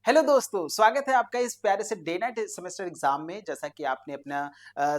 Hello दोस्तों, स्वागत है आपका इस प्यारे से डे नाइट सेमेस्टर एग्जाम में। जैसा कि आपने अपना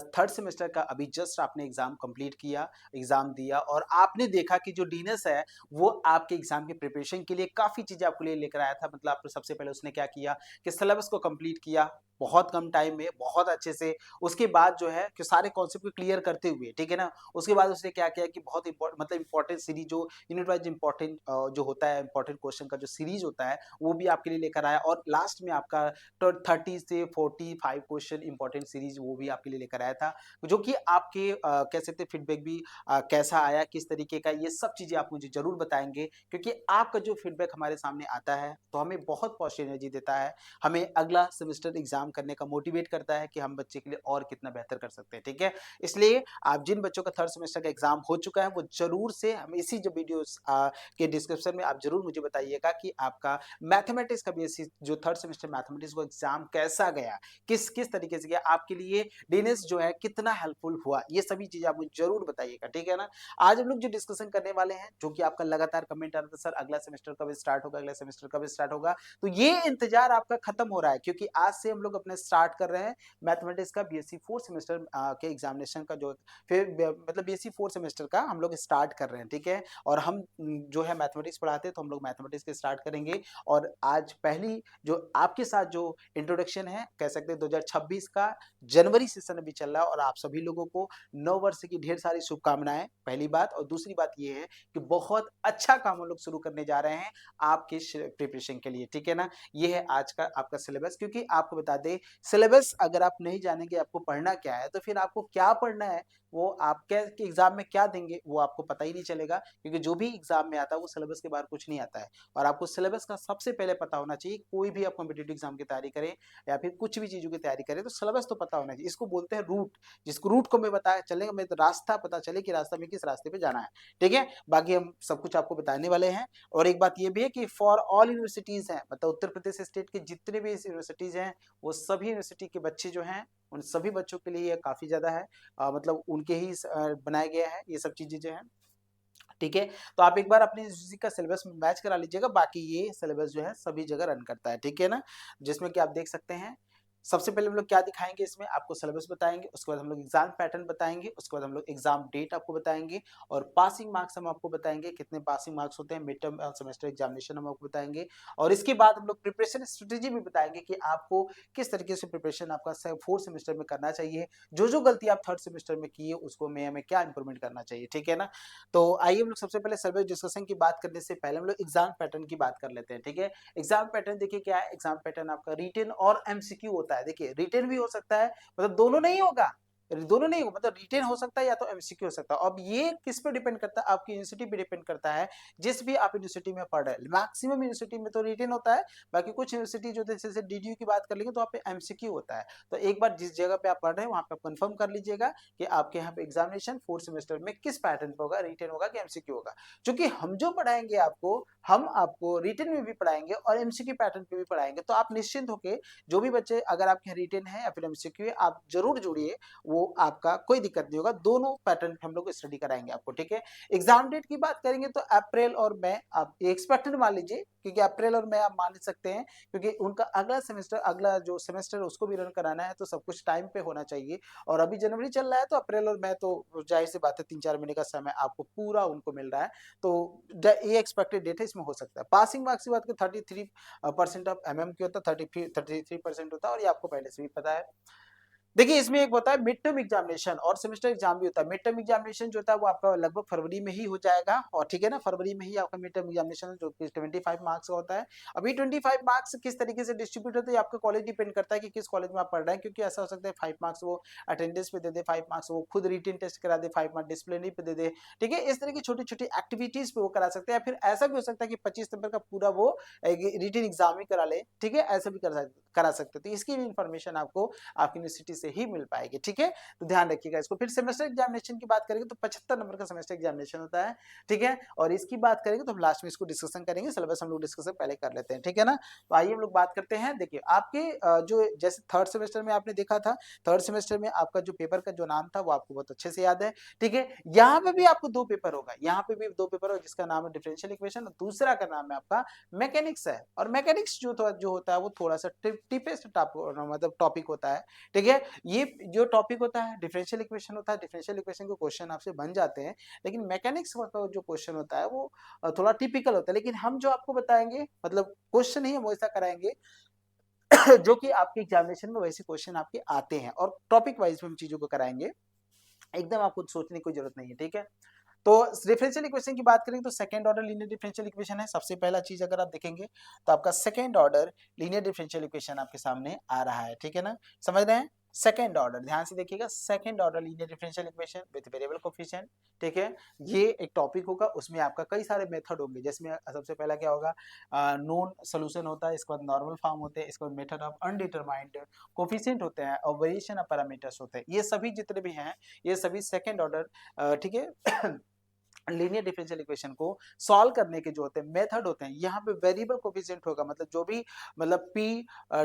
थर्ड सेमेस्टर का अभी जस्ट आपने एग्जाम कंप्लीट किया, एग्जाम दिया और आपने देखा कि जो डीनस है वो आपके एग्जाम की प्रिपरेशन के लिए काफ़ी चीज़ें आपके लिए लेकर आया था। मतलब आपने सबसे पहले उसने क्या किया कि सिलेबस को कंप्लीट किया, बहुत कम टाइम में, बहुत अच्छे से। उसके बाद जो है कि सारे कॉन्सेप्ट को क्लियर करते हुए, ठीक है ना? उसके बाद उसने क्या किया कि बहुत इम्पोर्टेंट सीरीज़ जो यूनिट वाइज़ इम्पोर्टेंट जो होता है, इम्पोर्टेंट क्वेश्चन का जो सीरीज़ होता है वो भी आपके लिए लेकर आया और लास्ट में आपका 30 से 45 क्वेश्चन इंपॉर्टेंट सीरीज वो भी आपके लिए लेकर आया था, जो कि आपके कह सकते हैं फीडबैक भी कैसा आया, किस तरीके का, ये सब चीज़ें आप मुझे ज़रूर बताएँगे क्योंकि आपका जो फीडबैक हमारे सामने आता है, तो हमें बहुत पॉजिटिव एनर्जी देता है। हमें अगला सेमेस्टर एग्ज़ाम करने का मोटिवेट करता है कि हम बच्चे के लिए और कितना बेहतर कर सकते हैं, ठीक है? इसलिए आप जिन बच्चों का थर्ड सेमेस्टर का एग्ज़ाम हो चुका है, वो ज़रूर से हमें इसी जो वीडियोज़ के डिस्क्रिप्शन में आप ज़रूर मुझे बताइएगा कि आपका मैथमेटिक्स का बेसिस जो थर्ड सेमेस्टर मैथमेटिक्स को एग्जाम कैसा गया, किस किस तरीके से गया, आपके लिए डीएनएस जो है कितना हेल्पफुल हुआ, ये सभी चीजें आप मुझे जरूर बताइएगा, ठीक है ना? आज हम लोग जो डिस्कशन करने वाले हैं, जो कि आपका लगातार कमेंट आ रहा था, सर अगला सेमेस्टर कब स्टार्ट होगा, अगला सेमेस्टर कब स्टार्ट होगा, तो ये इंतजार आपका खत्म हो रहा है क्योंकि आज से हम लोग अपने स्टार्ट कर रहे हैं मैथमेटिक्स का बीएससी फोर्थ सेमेस्टर के एग्जामिनेशन का जो फिर मतलब बीएससी फोर्थ सेमेस्टर का हम लोग स्टार्ट कर रहे हैं, ठीक है? और हम जो है मैथमेटिक्स पढ़ाते हैं तो हम लोग मैथमेटिक्स के स्टार्ट करेंगे और आज पहली जो आपके साथ जो इंट्रोडक्शन है, कह सकते हैं 2026 का जनवरी सेशन अभी चल रहा है और आप सभी लोगों को नव वर्ष की ढेर सारी शुभकामनाएं, पहली बात। और दूसरी बात ये है कि बहुत अच्छा काम हम लोग शुरू करने जा रहे हैं आपके प्रिपरेशन के लिए, ठीक है ना? ये है आज का आपका सिलेबस। क्योंकि आपको बता दें, सिलेबस अगर आप नहीं जानेंगे आपको पढ़ना क्या है, तो फिर आपको क्या पढ़ना है, वो आप क्या एग्जाम में क्या देंगे वो आपको पता ही नहीं चलेगा। क्योंकि जो भी एग्जाम में आता है वो सिलेबस के बाहर कुछ नहीं आता है। और आपको सिलेबस का सबसे पहले पता होना चाहिए। कोई भी आप कॉम्पिटिटिव एग्जाम की तैयारी करें या फिर कुछ भी चीज़ों की तैयारी करें, तो सिलेबस तो पता होना चाहिए। इसको बोलते हैं रूट। जिसको रूट को मैं बताया चलेगा, मैं तो रास्ता पता चले कि रास्ता में किस रास्ते पे जाना है, ठीक है? बाकी हम सब कुछ आपको बताने वाले हैं। और एक बात ये भी है कि फॉर ऑल यूनिवर्सिटीज़ हैं, मतलब उत्तर प्रदेश स्टेट के जितने भी यूनिवर्सिटीज़ हैं, वो सभी यूनिवर्सिटी के बच्चे जो हैं, उन सभी बच्चों के लिए ये काफ़ी ज़्यादा है। मतलब उनके ही बनाया गया है ये सब चीज़ें जो हैं, ठीक है? तो आप एक बार अपनी यूजीसी का सिलेबस मैच करा लीजिएगा, बाकी ये सिलेबस जो है सभी जगह रन करता है, ठीक है ना? जिसमें कि आप देख सकते हैं, सबसे पहले हम लोग क्या दिखाएँगे इसमें, आपको सिलेबस बताएँगे, उसके बाद हम लोग एग्ज़ाम पैटर्न बताएँगे, उसके बाद हम लोग एग्ज़ाम डेट आपको बताएँगे और पासिंग मार्क्स हम आपको बताएँगे, कितने पासिंग मार्क्स होते हैं, मिड टर्म सेमेस्टर एग्ज़ामिनेशन हम आपको बताएँगे। और इसके बाद हम लोग प्रिपरेशन स्ट्रेटेजी भी बताएँगे कि आपको किस तरीके से प्रिपरेशन आपका फोर्थ सेमेस्टर में करना चाहिए। जो-जो गलती आप थर्ड सेमेस्टर में किए, उसको में हमें क्या इंप्रूवमेंट करना चाहिए, ठीक है ना? तो आइए हम लोग सबसे पहले सिलेबस डिस्कशन की बात करने से पहले हम लोग एग्जाम पैटर्न की बात कर लेते हैं, ठीक है? एग्जाम पैटर्न देखिए क्या है, एग्जाम पैटर्न आपका रिटन और एमसीक्यू होता है। देखिए रिटन भी हो सकता है, मतलब दोनों नहीं होगा, दोनों नहीं होगा, मतलब रिटन हो सकता है या तो एमसीक्यू हो सकता है। अब ये किस पे डिपेंड करता है, आपकी यूनिवर्सिटी पे डिपेंड करता है, जिस भी आप यूनिवर्सिटी में पढ़ रहे हैं। मैक्सिमम यूनिवर्सिटी में तो रिटन होता है, बाकी कुछ यूनिवर्सिटी जो जैसे डीडीयू की बात कर लेंगे तो वहाँ पे एमसीक्यू होता है। तो एक बार जिस जगह पे आप पढ़ रहे हैं वहाँ पे आप कंफर्म कर लीजिएगा कि आपके यहाँ पे एग्जामिनेशन फोर्थ सेमेस्टर में किस पैटर्न पे होगा, रिटन होगा कि एमसीक्यू होगा। क्योंकि हम जो पढ़ाएंगे आपको, हम आपको रिटन में भी पढ़ाएंगे और एमसीक्यू पैटर्न पे भी पढ़ाएंगे। तो आप निश्चिंत होके, जो भी बच्चे अगर आपके यहाँ रिटन है या फिर एमसीक्यू है, आप जरूर जुड़िए, वो आपका कोई दिक्कत नहीं होगा। दोनों पैटर्न पे हम लोग स्टडी कराएंगे आपको, ठीक है? एग्जाम डेट की बात करेंगे तो अप्रैल और मई आप एक्सपेक्टेड मान लीजिए, क्योंकि अप्रैल और मई आप मान सकते हैं, क्योंकि उनका अगला सेमेस्टर, अगला जो सेमेस्टर है उसको भी रन कराना है, तो सब कुछ टाइम पे होना चाहिए। और अभी जनवरी चल रहा है तो अप्रैल और मई तो जाहिर सी बात है 3-4 महीने का समय आपको पूरा उनको मिल रहा है। तो ये एक्सपेक्टेड डेट है, इसमें हो सकता है। पासिंग मार्क्स की बात करें 33% ऑफ एमएम की होता है, 33% होता है और ये आपको पहले से भी पता है। देखिए इसमें एक होता है मिड टर्म एग्जामिनेशन और सेमेस्टर एग्जाम भी होता है। मिड टर्म एग्जामिनेशन जो होता है वो आपका लगभग फरवरी में ही हो जाएगा और ठीक है ना, फरवरी में ही आपका मिड टर्म एग्जामिनेशन जो कि 25 मार्क्स का होता है। अभी 25 मार्क्स किस तरीके से डिस्ट्रीब्यूट होते हैं, आपका कॉलेज डिपेंड करता है कि किस कॉलेज में आप पढ़ रहे हैं। क्योंकि ऐसा हो सकता है 5 मार्क्स वो अटेंडेंस पे दे दे, 5 मार्क्स वो खुद रिटन टेस्ट करा दे, 5 मार्क्स डिसिप्लिनरी पे दे दे, ठीक है? इस तरह की छोटी छोटी एक्टिविटीज पे वो करा सकते हैं। या फिर ऐसा भी हो सकता है कि 25 नंबर का पूरा वो रिटन एग्जाम ही करा ले, ठीक है? ऐसा भी करा सकते हैं। तो इसकी भी इंफॉर्मेशन आपको आपकी यूनिवर्सिटी से ही मिल पाएगी, ठीक है। तो ध्यान रखिएगा इसको। फिर सेमेस्टर एग्जामिनेशन की बात करेंगे तो 75 नंबर का सेमेस्टर एग्जामिनेशन होता है, ठीक है। और इसकी बात करेंगे तो हम लास्ट में इसको डिस्कशन करेंगे, सिलेबस हम लोग डिस्कशन पहले कर लेते हैं, ठीक है ना। तो आइए हम लोग बात करते हैं। देखिए आपके जो जैसे थर्ड सेमेस्टर में आपने देखा था, थर्ड सेमेस्टर में आपका जो पेपर का जो नाम था वो आपको बहुत अच्छे से याद है, ठीक है। यहाँ पे भी आपको 2 पेपर होगा, यहाँ पे भी 2 पेपर होगा, जिसका नाम है डिफरेंशियल इक्वेशन और दूसरा का नाम है आपका मैकेनिक्स है। और मैकेनिक्स जो होता है वो थोड़ा सा टिपेस्ट मतलब टॉपिक होता है, ठीक है। ये जो टॉपिक होता है डिफरेंशियल इक्वेशन होता है, डिफरेंशियल इक्वेशन के क्वेश्चन आपसे बन जाते हैं, लेकिन मैकेनिक्स का जो क्वेश्चन होता है वो थोड़ा टिपिकल होता है। लेकिन हम जो आपको बताएंगे मतलब क्वेश्चन ही हम वैसा कराएंगे जो कि आपके एग्जामिनेशन में वैसे क्वेश्चन आपके आते हैं, और टॉपिक वाइज हम चीजों को कराएंगे, एकदम आपको सोचने की कोई जरूरत नहीं है, ठीक है। तो डिफरेंशियल इक्वेशन की बात करें तो second order linear differential equation है। सबसे पहला चीज अगर आप देखेंगे तो आपका second order linear differential equation आपके सामने आ रहा है, ठीक है ना, समझ रहे हैं। सेकंड ऑर्डर, ध्यान से देखिएगा, second order linear differential equation with variable coefficient, ठीक है। ये एक टॉपिक होगा, उसमें आपका कई सारे मेथड होंगे, जिसमें सबसे पहला क्या होगा, नोन सोल्यूशन होता है, इसके बाद नॉर्मल फॉर्म होते हैं, इसके बाद मेथड ऑफ अनडिटरमाइंड कोफिशिएंट होते हैं, और वेरिएशन ऑफ पैरामीटर्स होते हैं। ये सभी जितने भी हैं ये सभी सेकंड ऑर्डर, ठीक है, लीनियर डिफरेंशियल इक्वेशन को सॉल्व करने के जो होते हैं मेथड होते हैं, यहाँ पे वेरिएबल कोफिशिएंट होगा, मतलब जो भी मतलब p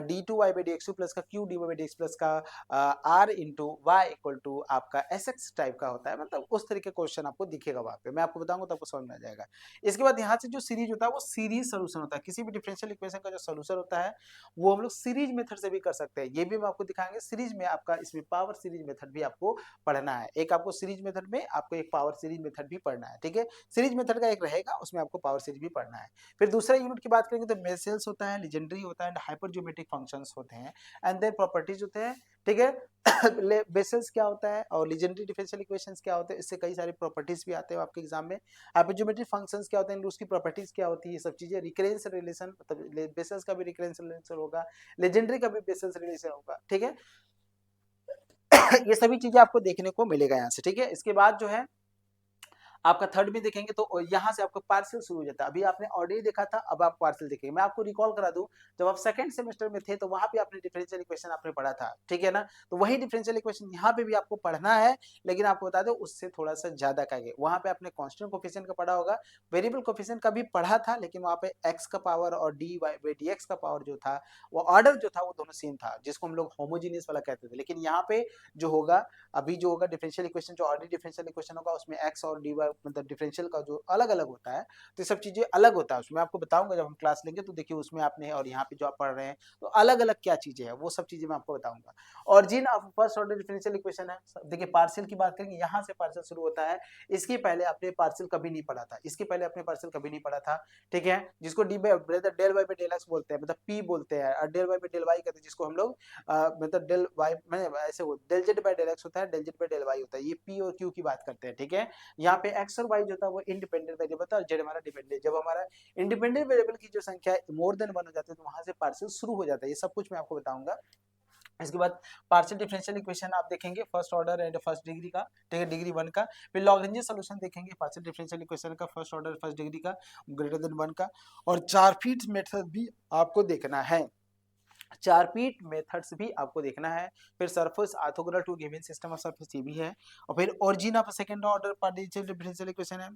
d2y/dx2 प्लस का q dy/dx प्लस का r into Y equal to आपका sx टाइप का होता है, मतलब उस तरीके क्वेश्चन आपको दिखेगा वहां पे, मैं आपको बताऊंगा तो आपको समझ में आ जाएगा। इसके बाद यहाँ से जो सीरीज होता है वो सीरीज सोल्यूशन होता है, किसी भी डिफरेंशियल इक्वेशन का जो सोल्यूशन होता है वो हम लोग सीरीज मेथड से भी कर सकते हैं, ये भी हम आपको दिखाएंगे। सीरीज में आपका इसमें पावर सीरीज मेथड भी आपको पढ़ना है, एक आपको सीरीज मेथड में आपको एक पावर सीरीज मेथड भी पढ़ना है, ठीक है। सीरीज मेथड का एक रहेगा, उसमें आपको पावर सीरीज भी पढ़ना है। फिर दूसरा यूनिट की बात करेंगे तो बेसेल्स होता है, लीजेंड्री होता है, हाइपरज्योमेट्रिक फंक्शंस होते हैं, एंड देन प्रॉपर्टीज होते हैं, ठीक है। बेसेल्स क्या होता है और लीजेंड्री डिफरेंशियल इक्वेशंस क्या होते हैं, इससे कई सारी प्रॉपर्टीज भी आते हैं आपके एग्जाम में। हाइपरज्योमेट्रिक फंक्शंस क्या होते हैं, उसकी प्रॉपर्टीज क्या होती है, ये सब चीजें। रिकरेंस रिलेशन, मतलब बेसेल्स का भी रिकरेंस रिलेशन होगा, लेजेंड्री का भी बेसेल्स रिलेशन होगा, ठीक है। ये सभी चीजें आपको देखने को मिलेगा यहाँ से, ठीक है। इसके बाद जो है आपका थर्ड में देखेंगे तो यहाँ से आपका पार्शियल शुरू हो जाता है। अभी आपने ऑलरेडी देखा था, अब आप पार्शियल देखेंगे। मैं आपको रिकॉल करा दूं, जब आप सेकंड सेमेस्टर में थे तो वहां पे आपने डिफरेंशियल इक्वेशन आपने पढ़ा था, ठीक है ना। तो वही डिफरेंशियल इक्वेशन यहाँ पे भी आपको पढ़ना है, लेकिन आपको बता दो उससे थोड़ा सा ज्यादा का है। वहां पे आपने कांस्टेंट कोफिशिएंट का पढ़ा होगा, वेरिएबल कोफिशिएंट का भी पढ़ा था, लेकिन वहां पे एक्स का पावर और डी वाई डी एक्स का पावर जो था, वो ऑर्डर जो था वो दोनों सेम था, जिसको हम लोग होमोजीनियस वाला कहते थे। लेकिन यहाँ पे जो होगा, अभी जो होगा डिफरेंशियल इक्वेशन, जो ऑर्डर डिफरेंशियल इक्वेशन होगा उसमें एक्स और डी वाई मतलब डिफरेंशियल का जो अलग अलग होता है, तो ये सब चीजें अलग होता है। उसमें आपको बताऊंगा जब हम क्लास लेंगे, तो देखिए उसमें आपने और यहाँ पे जो आप पढ़ रहे हैं तो अलग अलग क्या चीजें हैं, वो सब चीजें मैं आपको बताऊंगा। और जिन आप फर्स्ट ऑर्डर डिफरेंशियल इक्वेशन है, देखिए पार्शियल की बात करेंगे, यहाँ से पार्शियल शुरू होता है। इसके पहले आपने पार्शियल कभी नहीं पढ़ा था, इसके पहले आपने पार्शियल कभी नहीं पढ़ा था, ठीक है। जिसको D by del Y by del X बोलते हैं, मतलब पी बोलते हैं, और del Y by del Y कहते हैं, जिसको हम लोग मतलब डेल वाई में ऐसे del Z by del X होता है, del Z by del Y होता है, ये पी और क्यू की बात करते हैं, ठीक है। यहाँ पे एक्स और वाई जो था वो इंडिपेंडेंट वेरिएबल था, और जेड हमारा डिपेंडेंट। जब हमारा इंडिपेंडेंट वेरिएबल की जो संख्या मोर देन 1 हो जाती है तो वहां से पार्शियल शुरू हो जाता है, ये सब कुछ मैं आपको बताऊंगा। इसके बाद पार्शियल डिफरेंशियल इक्वेशन आप देखेंगे first order and first degree का, ठीक है, डिग्री 1 का। फिर लॉग्रेंज सॉल्यूशन देखेंगे पार्शियल डिफरेंशियल इक्वेशन का, फर्स्ट ऑर्डर फर्स्ट डिग्री का, ग्रेटर देन 1 का। और चार फीट मेथड भी आपको देखना है, चार पीट मेथड्स भी आपको देखना है। फिर surface orthogonal to given system of surface ये भी है। और फिर origin of second order partial differential equation है,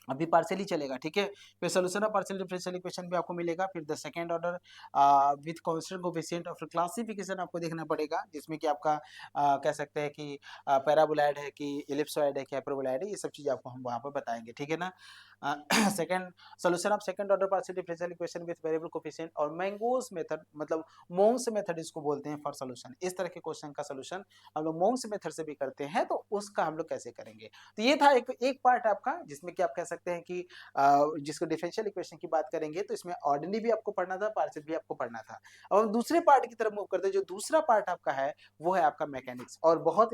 अभी पार्शियली चलेगा, ठीक है। फिर solution of partial differential equation भी आपको मिलेगा। फिर the second order with constant coefficient, और फिर क्लासिफिकेशन आपको देखना पड़ेगा, जिसमें कि आपका कह सकते हैं कि पैराबोलॉइड है कि इलिप्सॉइड है कि हाइपरबोलॉइड है, ये सब चीजें आपको हम वहां पर बताएंगे, ठीक है ना। Second solution of second order partial differential equation with variable coefficient, और मैंगोस मेथड, मतलब मोंग्स मेथड इसको बोलते हैं फॉर सोल्यूशन। इस तरह के क्वेश्चन का सोल्यूशन हम लोग मोंग्स मेथड से भी करते हैं, तो उसका हम लोग कैसे करेंगे। तो ये था एक पार्ट आपका, जिसमें कि आप कह सकते हैं कि जिसको डिफरेंशियल इक्वेशन की बात करेंगे तो इसमें ऑर्डिनरी भी आपको पढ़ना था, पार्शियल भी आपको पढ़ना था। अब हम दूसरे पार्ट की तरफ मूव करते हैं, जो दूसरा पार्ट आपका है वो है आपका मैकेनिक्स, और बहुत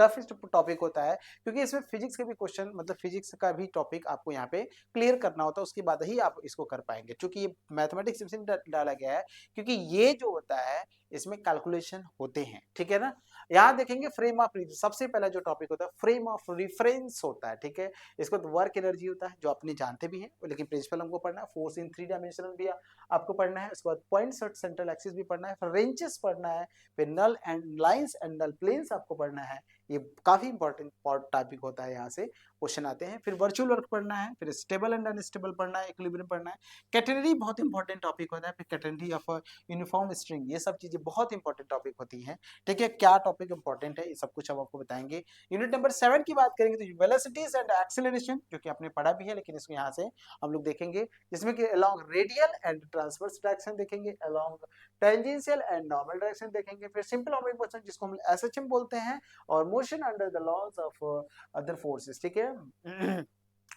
टफेस्ट टॉपिक होता है, क्योंकि इसमें फिजिक्स के भी क्वेश्चन, मतलब फिजिक्स का भी टॉपिक आपको यहाँ पे क्लियर करना होता है, उसके बाद ही आप इसको कर पाएंगे। क्योंकि ये मैथमेटिक्स में डाला गया है, क्योंकि ये जो होता है इसमें कैलकुलेशन होते हैं, ठीक है ना। यहाँ देखेंगे फ्रेम ऑफ, सबसे पहला जो टॉपिक होता है फ्रेम ऑफ रेफरेंस होता है, ठीक है। इसको तो वर्क एनर्जी होता है, जो अपने जानते भी हैं, लेकिन प्रिंसिपल हमको पढ़ना है। फोर्स इन 3 डायमेंशनल भी आपको पढ़ना है। उसके बाद पॉइंट्स और सेंट्रल एक्सिस भी पढ़ना है, फिर रेंजेस पढ़ना है, फिर null and lines and null planes आपको पढ़ना है। ये काफी इंपॉर्टेंट टॉपिक होता है, यहाँ से क्वेश्चन आते हैं। फिर वर्चुअल वर्क पढ़ना है, फिर स्टेबल एंड अनस्टेबल पढ़ना है, इक्विलिब्रियम पढ़ना है। कैटेनरी बहुत इंपॉर्टेंट टॉपिक होता है, फिर कैटेनरी ऑफ यूनिफॉर्म स्ट्रिंग, ये सब चीजें बहुत इंपॉर्टेंट टॉपिक होती हैं, ठीक है। क्या टॉपिक इंपॉर्टेंट है ये सब कुछ हम आपको बताएंगे। यूनिट नंबर 7 की बात करेंगे तो वेलोसिटीज एंड एक्सेलरेशन, जो कि आपने पढ़ा भी है, लेकिन इसको यहाँ से हम लोग देखेंगे, जिसमें कि along radial and transverse direction देखेंगे, along tangential and normal direction देखेंगे, फिर सिंपल हार्मोनिक मोशन जिसको हम एसएचएम बोलते हैं, और motion under the laws of other forces, ठीक है।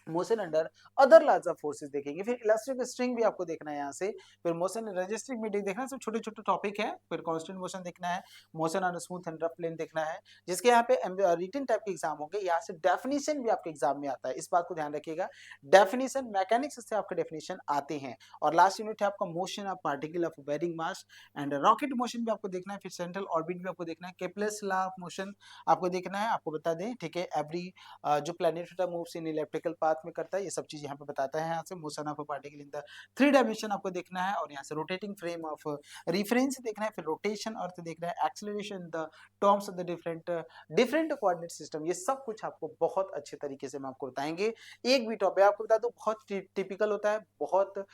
Motion under other laws of forces देखेंगे। फिर इलास्टिक स्ट्रिंग भी आपको देखना है यहाँ से, फिर मोशन रजिस्ट्रिक मीडियम देखना है, सब छोटे छोटे टॉपिक है। फिर कांस्टेंट मोशन देखना है, motion on smooth and rough plane देखना है, जिसके यहाँ पे रिटन टाइप के एग्जाम होंगे। यहाँ से डेफिनेशन भी आपके एग्जाम में आता है, इस बात को ध्यान रखिएगा। डेफिनेशन मैकेनिक्स से आपके डेफिनेशन आते हैं। और लास्ट यूनिट है आपका motion of particle of varying mass and rocket motion भी आपको देखना है। फिर सेंट्रल ऑर्बिट भी आपको देखना है, केपलर्स लॉ ऑफ मोशन आपको देखना है। आपको बता दें, ठीक है, एवरी जो planet moves in electrical path में करता है, ये सब चीज यहाँ पे बताता है। यहाँ से motion of particle in the 3 dimension आपको देखना है, और यहाँ से रोटेटिंग फ्रेम ऑफ रेफरेंस देखना है, फिर रोटेशन अर्थ देखना है, acceleration the terms of the different different coordinate system, ये सब कुछ आपको बहुत अच्छे तरीके से हम आपको बताएंगे। एक भी टॉपिक आपको बता दूं बहुत टिपिकल होता है, बहुत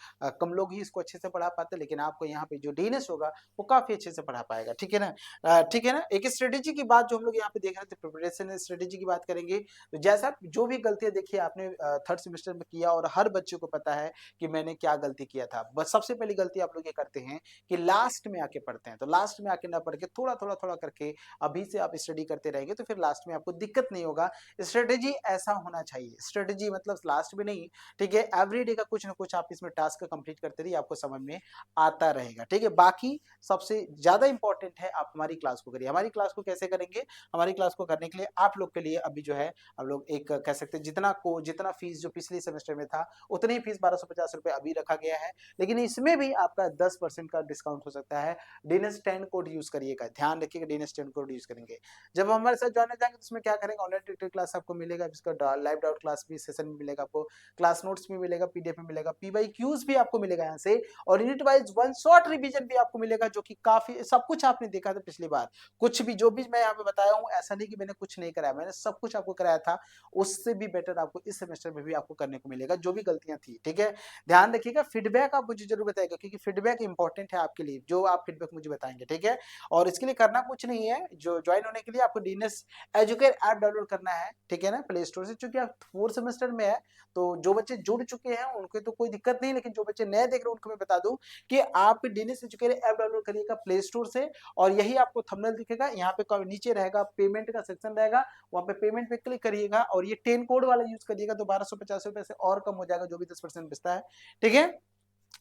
कम लोग ही इसको अच्छे से पढ़ा पाते, लेकिन आपको यहाँ पे जो डीएनएस होगा वो काफी अच्छे से पढ़ा पाएगा, ठीक है ना। ठीक है ना। एक स्ट्रेटेजी की बात जो हम लोग यहाँ पे देख रहे थे, प्रिपरेशन स्ट्रेटेजी की बात करेंगे। तो जैसा जो भी गलतियां देखिए आपने थर्ड सेमेस्टर में किया, और हर बच्चे को पता है कि मैंने क्या गलती किया था, बस सबसे पहली गलती आप लोग ये करते हैं कि लास्ट में आके पढ़ते हैं। तो लास्ट में आके ना पढ़ के थोड़ा थोड़ा थोड़ा करके अभी से आप स्टडी करते रहेंगे, तो फिर लास्ट में आपको दिक्कत नहीं होगा। स्ट्रेटेजी ऐसा होना चाहिए, स्ट्रेटेजी मतलब लास्ट में नहीं, ठीक है, एवरीडे का कुछ ना कुछ आप इसमें टास्क कंप्लीट करते रहिए, आपको समझ में आता रहेगा, ठीक है। बाकी सबसे ज्यादा इंपॉर्टेंट है आप हमारी क्लास को करिए। हमारी क्लास को कैसे करेंगे, हमारी क्लास को करने के लिए आप लोग के लिए अभी जो है हम लोग एक कह सकते हैं जितना फीस जो पिछले सेमेस्टर में था उतनी फीस 1250 रुपए अभी रखा गया है, लेकिन इसमें भी आपका 10% का डिस्काउंट हो सकता है। डीएनएस 10 कोड यूज करिएगा, ध्यान रखिएगा, डीएनएस 10 कोड यूज करेंगे। जब हमारे साथ ज्वाइन हो जाएंगे तो उसमें क्या करेंगे, ऑनलाइन ट्यूटर क्लास आपको मिलेगा, जिसका लाइव डाउट क्लास भी सेशन में मिलेगा, आपको क्लास नोट्स भी मिलेगा, पीडीएफ में मिलेगा, पीवाईक्यूज भी आपको मिलेगा यहाँ से, और unit wise one shot revision भी आपको मिलेगा, जो कि काफी सब कुछ आपने देखा था पिछली बार। कुछ भी जो भी मैं यहाँ पे बताया हूँ, ऐसा नहीं कि मैंने कुछ नहीं कराया, मैंने सब कुछ आपको कराया था, उससे भी बेटर आपको इस सेमेस्टर में भी आपको करने को मिलेगा, जो भी गलतियां थी, ठीक है। ध्यान रखिएगा, फीडबैक आप मुझे जरूर बताएगा, क्योंकि फीडबैक इंपॉर्टेंट है आपके लिए, जो आप फीडबैक मुझे बताएंगे, ठीक है। और इसके लिए करना कुछ नहीं है, जो ज्वाइन होने के लिए आपको डीएनएस एजुकेट ऐप डाउनलोड करना है, ठीक है ना, प्ले स्टोर से। चूंकि आप 4th सेमेस्टर में है, तो जो बच्चे जुड़ चुके हैं उनके तो कोई दिक्कत नहीं, लेकिन जो बच्चे नए देख रहे हैं उनको मैं बता दूं कि आप डीएनएस एजुकेट ऐप डाउनलोड करिएगा प्ले स्टोर से, और यही आपको थंबनेल दिखेगा, यहाँ पे नीचे रहेगा पेमेंट का सेक्शन रहेगा, वहां पे पेमेंट पे क्लिक करिएगा, और ये 10 कोड वाला यूज करिएगा, तो 1250 रुपए से और कम हो जाएगा, जो भी 10% बचता है, ठीक है।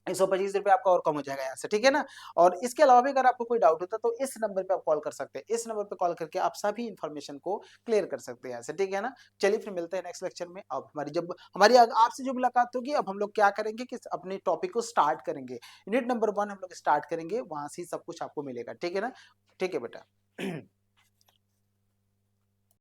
125 रुपए आपका और कम हो जाएगा यहाँ से, ठीक है ना। और इसके अलावा भी अगर आपको कोई डाउट होता है तो इस नंबर पे आप कॉल कर सकते हैं, इस नंबर पे कॉल करके आप सभी इन्फॉर्मेशन को क्लियर कर सकते हैं यहाँ से, ठीक है ना। चलिए फिर मिलते हैं नेक्स्ट लेक्चर में। अब हमारी आपसे जो मुलाकात होगी, अब हम लोग क्या करेंगे कि अपने टॉपिक को स्टार्ट करेंगे। यूनिट नंबर 1 हम लोग स्टार्ट करेंगे, वहां से सब कुछ आपको मिलेगा, ठीक है ना। ठीक है बेटा।